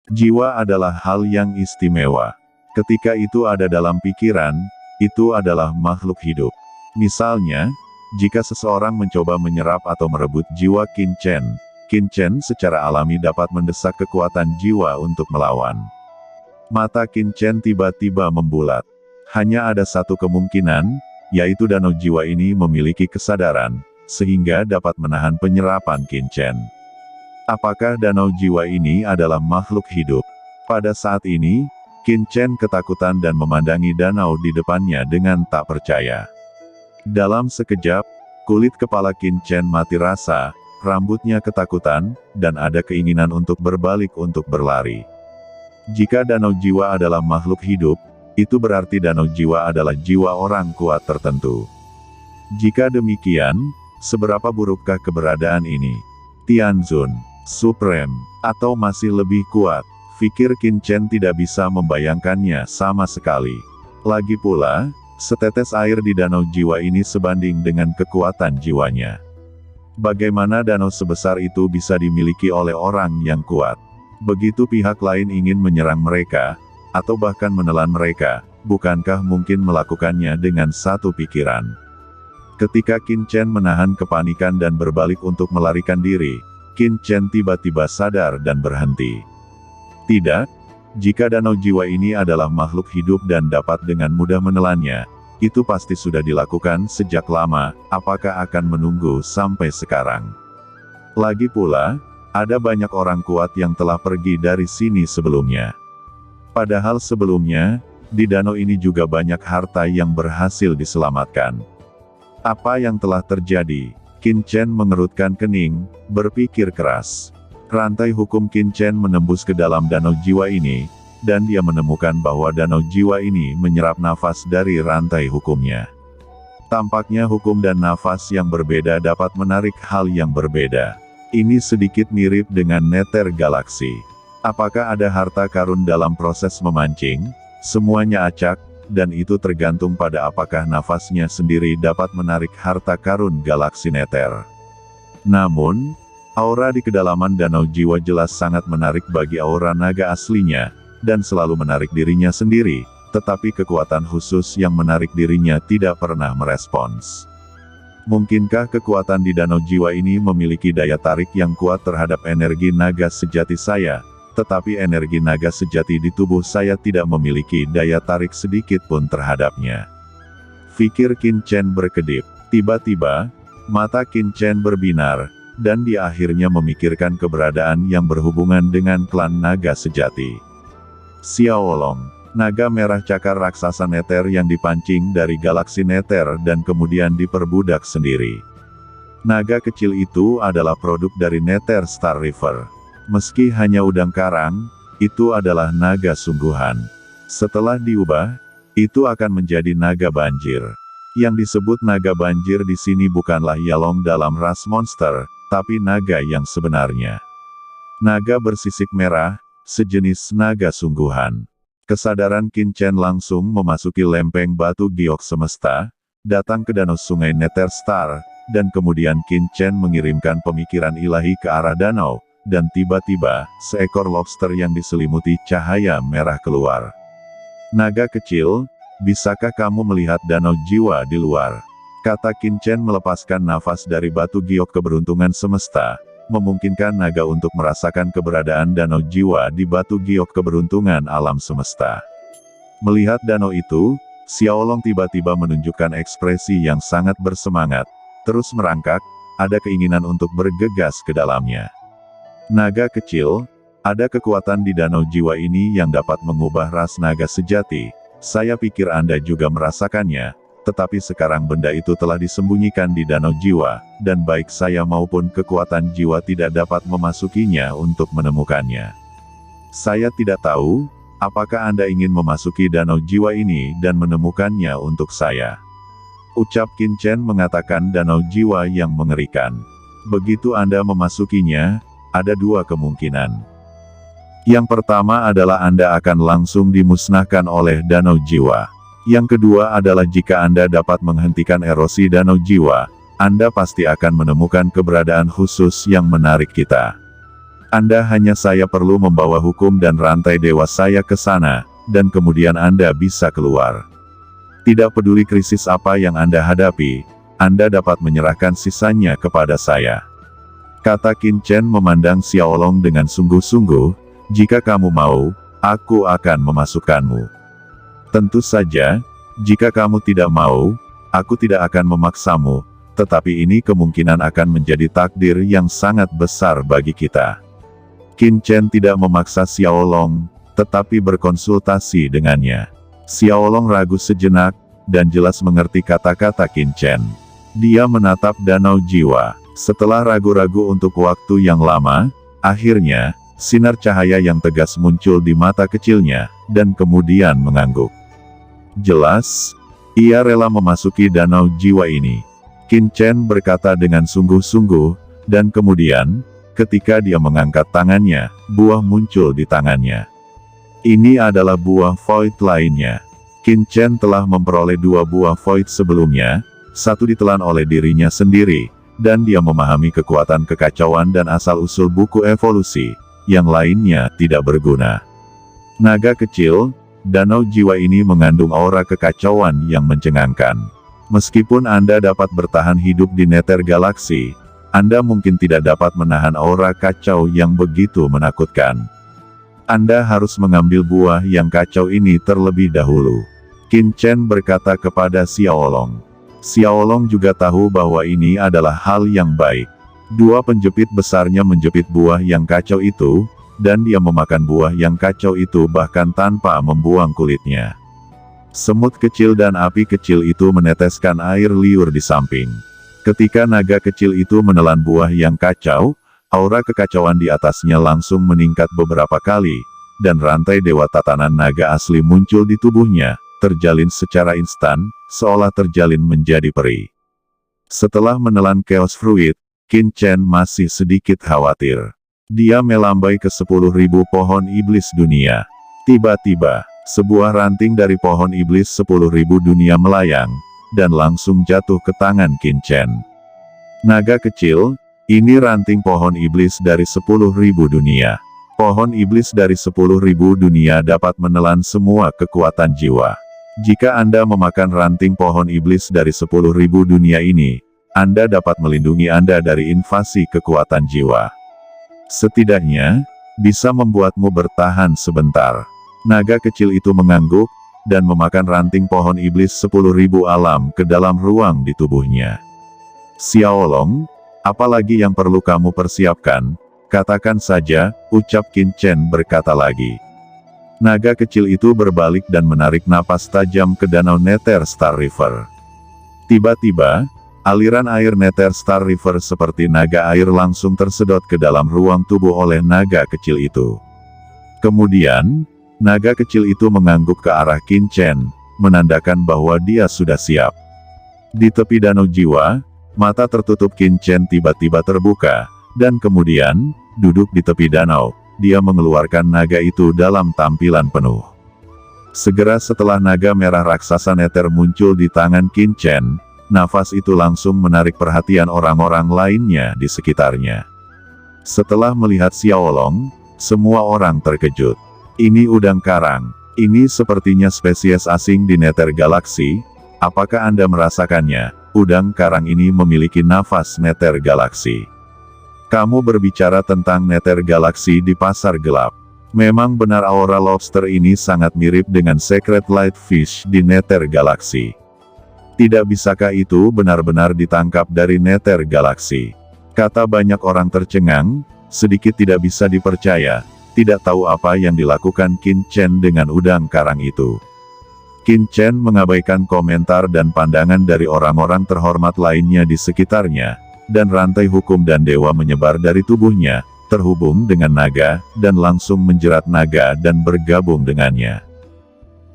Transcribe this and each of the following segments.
Jiwa adalah hal yang istimewa. Ketika itu ada dalam pikiran, itu adalah makhluk hidup. Misalnya, jika seseorang mencoba menyerap atau merebut jiwa Qin Chen secara alami dapat mendesak kekuatan jiwa untuk melawan. Mata Qin Chen tiba-tiba membulat. Hanya ada satu kemungkinan, yaitu danau jiwa ini memiliki kesadaran, sehingga dapat menahan penyerapan Qin Chen. Apakah danau jiwa ini adalah makhluk hidup? Pada saat ini, Qin Chen ketakutan dan memandangi danau di depannya dengan tak percaya. Dalam sekejap, kulit kepala Qin Chen mati rasa, rambutnya ketakutan, dan ada keinginan untuk berbalik untuk berlari. Jika danau jiwa adalah makhluk hidup, itu berarti danau jiwa adalah jiwa orang kuat tertentu. Jika demikian, seberapa burukkah keberadaan ini? Tianzun, Supreme, atau masih lebih kuat? Pikir Qin Chen tidak bisa membayangkannya sama sekali. Lagi pula, setetes air di danau jiwa ini sebanding dengan kekuatan jiwanya. Bagaimana danau sebesar itu bisa dimiliki oleh orang yang kuat? Begitu pihak lain ingin menyerang mereka, atau bahkan menelan mereka, bukankah mungkin melakukannya dengan satu pikiran? Ketika Qin Chen menahan kepanikan dan berbalik untuk melarikan diri, Qin Chen tiba-tiba sadar dan berhenti. Tidak, jika danau jiwa ini adalah makhluk hidup dan dapat dengan mudah menelannya, itu pasti sudah dilakukan sejak lama, apakah akan menunggu sampai sekarang? Lagi pula, ada banyak orang kuat yang telah pergi dari sini sebelumnya. Padahal sebelumnya, di danau ini juga banyak harta yang berhasil diselamatkan. Apa yang telah terjadi? Qin Chen mengerutkan kening, berpikir keras. Rantai hukum Qin Chen menembus ke dalam danau jiwa ini, dan dia menemukan bahwa danau jiwa ini menyerap nafas dari rantai hukumnya. Tampaknya hukum dan nafas yang berbeda dapat menarik hal yang berbeda. Ini sedikit mirip dengan neter galaksi. Apakah ada harta karun dalam proses memancing? Semuanya acak, dan itu tergantung pada apakah nafasnya sendiri dapat menarik harta karun galaksi neter. Namun, aura di kedalaman danau jiwa jelas sangat menarik bagi aura naga aslinya, dan selalu menarik dirinya sendiri, tetapi kekuatan khusus yang menarik dirinya tidak pernah merespons. Mungkinkah kekuatan di danau jiwa ini memiliki daya tarik yang kuat terhadap energi naga sejati saya? Tetapi energi naga sejati di tubuh saya tidak memiliki daya tarik sedikit pun terhadapnya. Pikir Qin Chen berkedip. Tiba-tiba, mata Qin Chen berbinar, dan dia akhirnya memikirkan keberadaan yang berhubungan dengan klan naga sejati. Xiaolong, naga merah cakar raksasa neter yang dipancing dari galaksi neter dan kemudian diperbudak sendiri. Naga kecil itu adalah produk dari Nether Star River. Meski hanya udang karang, itu adalah naga sungguhan. Setelah diubah, itu akan menjadi naga banjir. Yang disebut naga banjir di sini bukanlah Yalong dalam ras monster, tapi naga yang sebenarnya. Naga bersisik merah, sejenis naga sungguhan. Kesadaran Qin Chen langsung memasuki lempeng batu giok semesta, datang ke danau sungai Nether Star, dan kemudian Qin Chen mengirimkan pemikiran ilahi ke arah danau. Dan tiba-tiba, seekor lobster yang diselimuti cahaya merah keluar. Naga kecil, bisakah kamu melihat danau jiwa di luar? Kata Qin Chen melepaskan nafas dari batu giok keberuntungan semesta, memungkinkan naga untuk merasakan keberadaan danau jiwa di batu giok keberuntungan alam semesta. Melihat danau itu, Xiaolong tiba-tiba menunjukkan ekspresi yang sangat bersemangat, terus merangkak, ada keinginan untuk bergegas ke dalamnya. Naga kecil, ada kekuatan di danau jiwa ini yang dapat mengubah ras naga sejati. Saya pikir Anda juga merasakannya, tetapi sekarang benda itu telah disembunyikan di danau jiwa, dan baik saya maupun kekuatan jiwa tidak dapat memasukinya untuk menemukannya. Saya tidak tahu, apakah Anda ingin memasuki danau jiwa ini dan menemukannya untuk saya. Ucap Qin Chen mengatakan danau jiwa yang mengerikan. Begitu Anda memasukinya, ada dua kemungkinan. Yang pertama adalah Anda akan langsung dimusnahkan oleh danau jiwa. Yang kedua adalah jika Anda dapat menghentikan erosi danau jiwa, Anda pasti akan menemukan keberadaan khusus yang menarik kita. Anda hanya saya perlu membawa hukum dan rantai dewa saya ke sana, dan kemudian Anda bisa keluar. Tidak peduli krisis apa yang Anda hadapi, Anda dapat menyerahkan sisanya kepada saya. Kata Qin Chen memandang Xiaolong dengan sungguh-sungguh, jika kamu mau, aku akan memasukkanmu. Tentu saja, jika kamu tidak mau, aku tidak akan memaksamu, tetapi ini kemungkinan akan menjadi takdir yang sangat besar bagi kita. Qin Chen tidak memaksa Xiaolong, tetapi berkonsultasi dengannya. Xiaolong ragu sejenak, dan jelas mengerti kata-kata Qin Chen. Dia menatap danau jiwa. Setelah ragu-ragu untuk waktu yang lama, akhirnya, sinar cahaya yang tegas muncul di mata kecilnya, dan kemudian mengangguk. Jelas, ia rela memasuki danau jiwa ini. Qin Chen berkata dengan sungguh-sungguh, dan kemudian, ketika dia mengangkat tangannya, buah muncul di tangannya. Ini adalah buah void lainnya. Qin Chen telah memperoleh 2 buah void sebelumnya, satu ditelan oleh dirinya sendiri, dan dia memahami kekuatan kekacauan dan asal-usul buku evolusi, yang lainnya tidak berguna. Naga kecil, danau jiwa ini mengandung aura kekacauan yang mencengangkan. Meskipun Anda dapat bertahan hidup di Nether Galaxy, Anda mungkin tidak dapat menahan aura kacau yang begitu menakutkan. Anda harus mengambil buah yang kacau ini terlebih dahulu. Qin Chen berkata kepada Xiaolong. Xiaolong juga tahu bahwa ini adalah hal yang baik. 2 penjepit besarnya menjepit buah yang kacau itu, dan dia memakan buah yang kacau itu bahkan tanpa membuang kulitnya. Semut kecil dan api kecil itu meneteskan air liur di samping. Ketika naga kecil itu menelan buah yang kacau, aura kekacauan di atasnya langsung meningkat beberapa kali, dan rantai dewa tatanan naga asli muncul di tubuhnya, terjalin secara instan, seolah terjalin menjadi peri. Setelah menelan Chaos Fruit, Qin Chen masih sedikit khawatir. Dia melambai ke 10.000 pohon iblis dunia. Tiba-tiba, sebuah ranting dari pohon iblis 10.000 dunia melayang, dan langsung jatuh ke tangan Qin Chen. Naga kecil, ini ranting pohon iblis dari 10.000 dunia. Pohon iblis dari 10.000 dunia dapat menelan semua kekuatan jiwa. Jika Anda memakan ranting pohon iblis dari 10.000 dunia ini, Anda dapat melindungi Anda dari invasi kekuatan jiwa. Setidaknya, bisa membuatmu bertahan sebentar. Naga kecil itu mengangguk, dan memakan ranting pohon iblis 10.000 alam ke dalam ruang di tubuhnya. Xiaolong, apalagi yang perlu kamu persiapkan? Katakan saja, ucap Qin Chen berkata lagi. Naga kecil itu berbalik dan menarik napas tajam ke danau Nether Star River. Tiba-tiba, aliran air Nether Star River seperti naga air langsung tersedot ke dalam ruang tubuh oleh naga kecil itu. Kemudian, naga kecil itu mengangguk ke arah Qin Chen, menandakan bahwa dia sudah siap. Di tepi danau jiwa, mata tertutup Qin Chen tiba-tiba terbuka, dan kemudian, duduk di tepi danau, dia mengeluarkan naga itu dalam tampilan penuh. Segera setelah naga merah raksasa Nether muncul di tangan Qin Chen, nafas itu langsung menarik perhatian orang-orang lainnya di sekitarnya. Setelah melihat Xiaolong, semua orang terkejut. Ini udang karang. Ini sepertinya spesies asing di Nether Galaxy. Apakah Anda merasakannya? Udang karang ini memiliki nafas Nether Galaxy. Kamu berbicara tentang Nether Galaxy di pasar gelap. Memang benar aura lobster ini sangat mirip dengan Secret Light Fish di Nether Galaxy. Tidak bisakah itu benar-benar ditangkap dari Nether Galaxy? Kata banyak orang tercengang, sedikit tidak bisa dipercaya. Tidak tahu apa yang dilakukan Qin Chen dengan udang karang itu. Qin Chen mengabaikan komentar dan pandangan dari orang-orang terhormat lainnya di sekitarnya, dan rantai hukum dan dewa menyebar dari tubuhnya, terhubung dengan naga, dan langsung menjerat naga dan bergabung dengannya.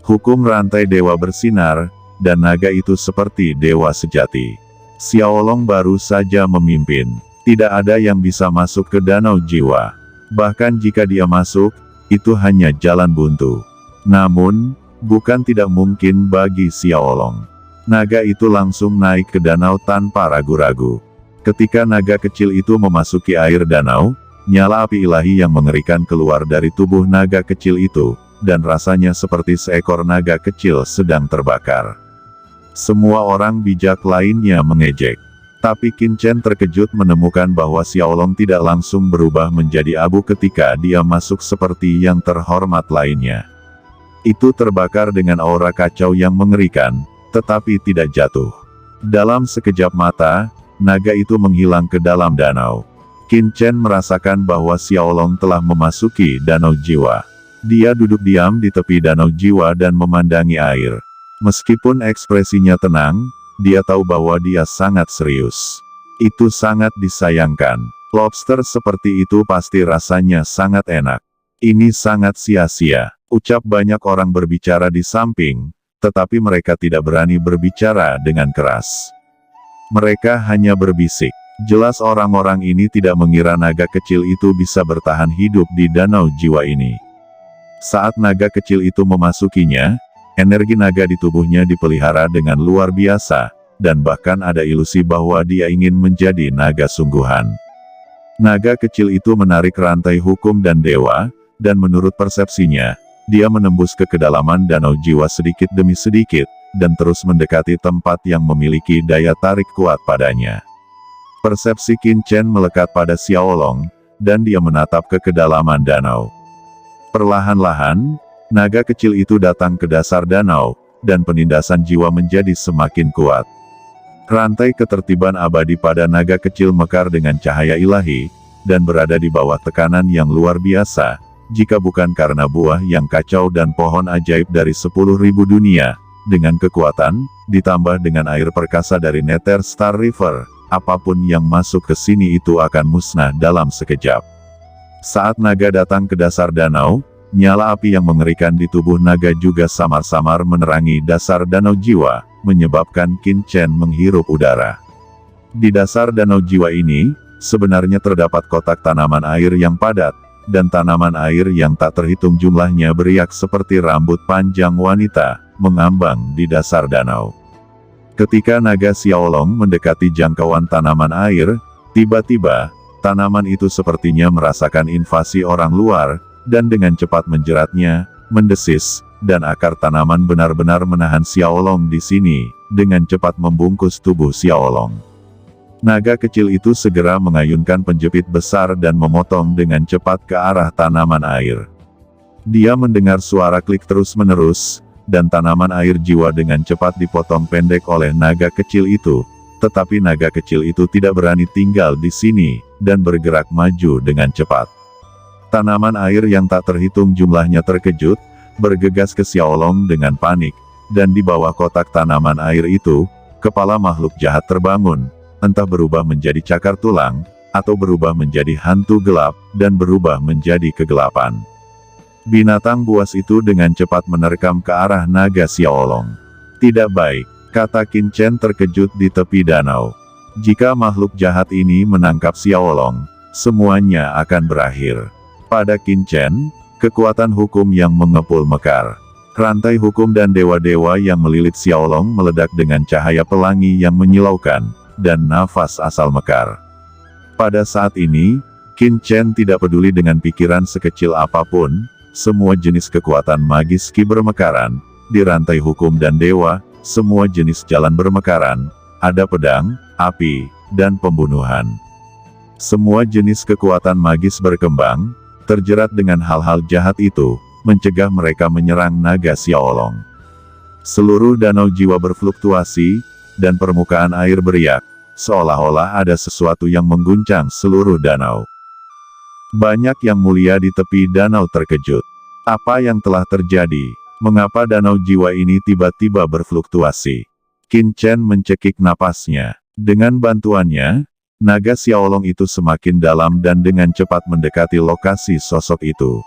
Hukum rantai dewa bersinar, dan naga itu seperti dewa sejati. Xiaolong baru saja memimpin. Tidak ada yang bisa masuk ke danau jiwa. Bahkan jika dia masuk, itu hanya jalan buntu. Namun, bukan tidak mungkin bagi Xiaolong. Naga itu langsung naik ke danau tanpa ragu-ragu. Ketika naga kecil itu memasuki air danau, nyala api ilahi yang mengerikan keluar dari tubuh naga kecil itu, dan rasanya seperti seekor naga kecil sedang terbakar. Semua orang bijak lainnya mengejek. Tapi Qin Chen terkejut menemukan bahwa Xiaolong tidak langsung berubah menjadi abu ketika dia masuk seperti yang terhormat lainnya. Itu terbakar dengan aura kacau yang mengerikan, tetapi tidak jatuh. Dalam sekejap mata, naga itu menghilang ke dalam danau. Qin Chen merasakan bahwa Xiaolong telah memasuki danau jiwa. Dia duduk diam di tepi danau jiwa dan memandangi air. Meskipun ekspresinya tenang, dia tahu bahwa dia sangat serius. Itu sangat disayangkan. Lobster seperti itu pasti rasanya sangat enak. Ini sangat sia-sia. Ucap banyak orang berbicara di samping, tetapi mereka tidak berani berbicara dengan keras. Mereka hanya berbisik. Jelas orang-orang ini tidak mengira naga kecil itu bisa bertahan hidup di danau jiwa ini. Saat naga kecil itu memasukinya, energi naga di tubuhnya dipelihara dengan luar biasa, dan bahkan ada ilusi bahwa dia ingin menjadi naga sungguhan. Naga kecil itu menarik rantai hukum dan dewa, dan menurut persepsinya, dia menembus ke kedalaman danau jiwa sedikit demi sedikit, dan terus mendekati tempat yang memiliki daya tarik kuat padanya. Persepsi Qin Chen melekat pada Xiaolong, dan dia menatap ke kedalaman danau. Perlahan-lahan, naga kecil itu datang ke dasar danau, dan penindasan jiwa menjadi semakin kuat. Rantai ketertiban abadi pada naga kecil mekar dengan cahaya ilahi, dan berada di bawah tekanan yang luar biasa, jika bukan karena buah yang kacau dan pohon ajaib dari 10.000 dunia, dengan kekuatan, ditambah dengan air perkasa dari Nether Star River, apapun yang masuk ke sini itu akan musnah dalam sekejap. Saat naga datang ke dasar danau, nyala api yang mengerikan di tubuh naga juga samar-samar menerangi dasar danau jiwa, menyebabkan Qin Chen menghirup udara. Di dasar danau jiwa ini, sebenarnya terdapat kotak tanaman air yang padat, dan tanaman air yang tak terhitung jumlahnya beriak seperti rambut panjang wanita, mengambang di dasar danau. Ketika naga Xiaolong mendekati jangkauan tanaman air, tiba-tiba, tanaman itu sepertinya merasakan invasi orang luar, dan dengan cepat menjeratnya, mendesis, dan akar tanaman benar-benar menahan Xiaolong di sini, dengan cepat membungkus tubuh Xiaolong. Naga kecil itu segera mengayunkan penjepit besar dan memotong dengan cepat ke arah tanaman air. Dia mendengar suara klik terus-menerus, dan tanaman air jiwa dengan cepat dipotong pendek oleh naga kecil itu, tetapi naga kecil itu tidak berani tinggal di sini, dan bergerak maju dengan cepat. Tanaman air yang tak terhitung jumlahnya terkejut, bergegas ke Xiaolong dengan panik, dan di bawah kotak tanaman air itu, kepala makhluk jahat terbangun, entah berubah menjadi cakar tulang, atau berubah menjadi hantu gelap, dan berubah menjadi kegelapan. Binatang buas itu dengan cepat menerkam ke arah naga Xiaolong. Tidak baik, kata Qin Chen terkejut di tepi danau. Jika makhluk jahat ini menangkap Xiaolong, semuanya akan berakhir. Pada Qin Chen, kekuatan hukum yang mengepul mekar. Rantai hukum dan dewa-dewa yang melilit Xiaolong meledak dengan cahaya pelangi yang menyilaukan, dan nafas asal mekar. Pada saat ini, Qin Chen tidak peduli dengan pikiran sekecil apapun, semua jenis kekuatan magis ki bermekaran, di rantai hukum dan dewa, semua jenis jalan bermekaran, ada pedang, api, dan pembunuhan. Semua jenis kekuatan magis berkembang, terjerat dengan hal-hal jahat itu, mencegah mereka menyerang naga Xiaolong. Seluruh danau jiwa berfluktuasi, dan permukaan air beriak, seolah-olah ada sesuatu yang mengguncang seluruh danau. Banyak yang mulia di tepi danau terkejut. Apa yang telah terjadi? Mengapa danau jiwa ini tiba-tiba berfluktuasi? Qin Chen mencekik napasnya. Dengan bantuannya, naga Xiaolong itu semakin dalam dan dengan cepat mendekati lokasi sosok itu.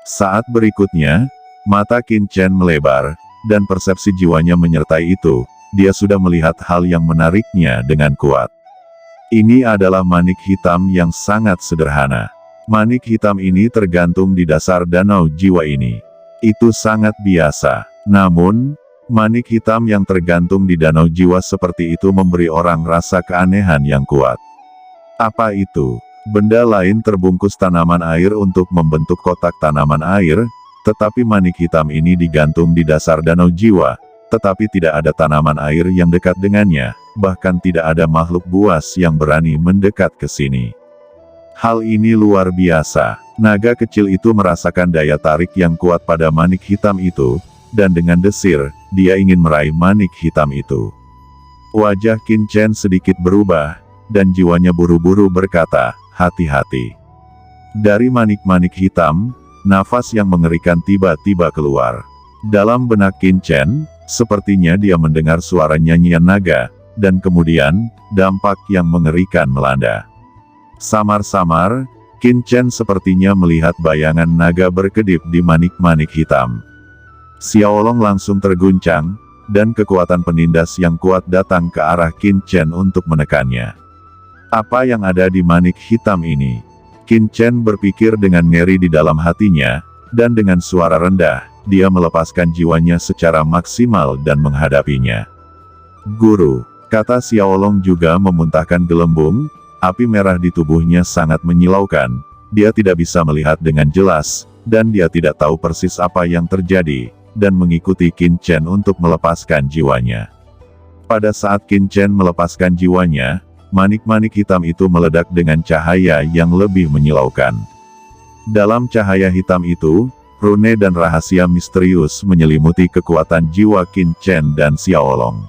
Saat berikutnya, mata Qin Chen melebar, dan persepsi jiwanya menyertai itu, dia sudah melihat hal yang menariknya dengan kuat. Ini adalah manik hitam yang sangat sederhana. Manik hitam ini tergantung di dasar danau jiwa ini. Itu sangat biasa. Namun, manik hitam yang tergantung di danau jiwa seperti itu memberi orang rasa keanehan yang kuat. Apa itu? Benda lain terbungkus tanaman air untuk membentuk kotak tanaman air, tetapi manik hitam ini digantung di dasar danau jiwa, tetapi tidak ada tanaman air yang dekat dengannya, bahkan tidak ada makhluk buas yang berani mendekat ke sini. Hal ini luar biasa. Naga kecil itu merasakan daya tarik yang kuat pada manik hitam itu, dan dengan desir, dia ingin meraih manik hitam itu. Wajah Qin Chen sedikit berubah, dan jiwanya buru-buru berkata, hati-hati. Dari manik-manik hitam, nafas yang mengerikan tiba-tiba keluar. Dalam benak Qin Chen, sepertinya dia mendengar suara nyanyian naga, dan kemudian, dampak yang mengerikan melanda. Samar-samar, Qin Chen sepertinya melihat bayangan naga berkedip di manik-manik hitam. Xiaolong langsung terguncang, dan kekuatan penindas yang kuat datang ke arah Qin Chen untuk menekannya. Apa yang ada di manik hitam ini? Qin Chen berpikir dengan ngeri di dalam hatinya, dan dengan suara rendah, dia melepaskan jiwanya secara maksimal dan menghadapinya. Guru, kata Xiaolong juga memuntahkan gelembung. Api merah di tubuhnya sangat menyilaukan, dia tidak bisa melihat dengan jelas, dan dia tidak tahu persis apa yang terjadi, dan mengikuti Qin Chen untuk melepaskan jiwanya. Pada saat Qin Chen melepaskan jiwanya, manik-manik hitam itu meledak dengan cahaya yang lebih menyilaukan. Dalam cahaya hitam itu, rune dan rahasia misterius menyelimuti kekuatan jiwa Qin Chen dan Xiaolong.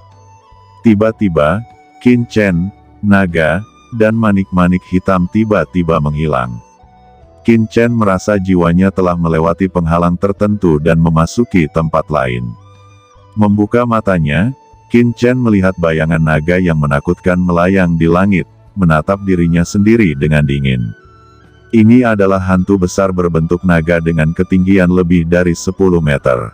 Tiba-tiba, Qin Chen, naga, dan manik-manik hitam tiba-tiba menghilang. Qin Chen merasa jiwanya telah melewati penghalang tertentu dan memasuki tempat lain. Membuka matanya, Qin Chen melihat bayangan naga yang menakutkan melayang di langit, menatap dirinya sendiri dengan dingin. Ini adalah hantu besar berbentuk naga dengan ketinggian lebih dari 10 meter.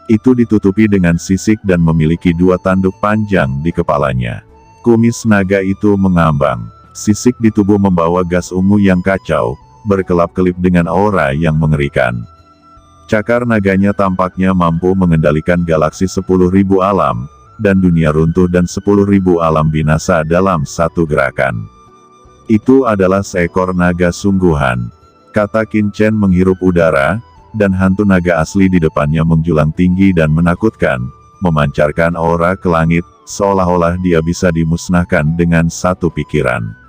Itu ditutupi dengan sisik dan memiliki 2 tanduk panjang di kepalanya. Kumis naga itu mengambang. Sisik di tubuh membawa gas ungu yang kacau, berkelap-kelip dengan aura yang mengerikan. Cakar naganya tampaknya mampu mengendalikan galaksi 10.000 alam, dan dunia runtuh dan 10.000 alam binasa dalam satu gerakan. Itu adalah seekor naga sungguhan, kata Qin Chen menghirup udara, dan hantu naga asli di depannya menjulang tinggi dan menakutkan, memancarkan aura ke langit, seolah-olah dia bisa dimusnahkan dengan satu pikiran.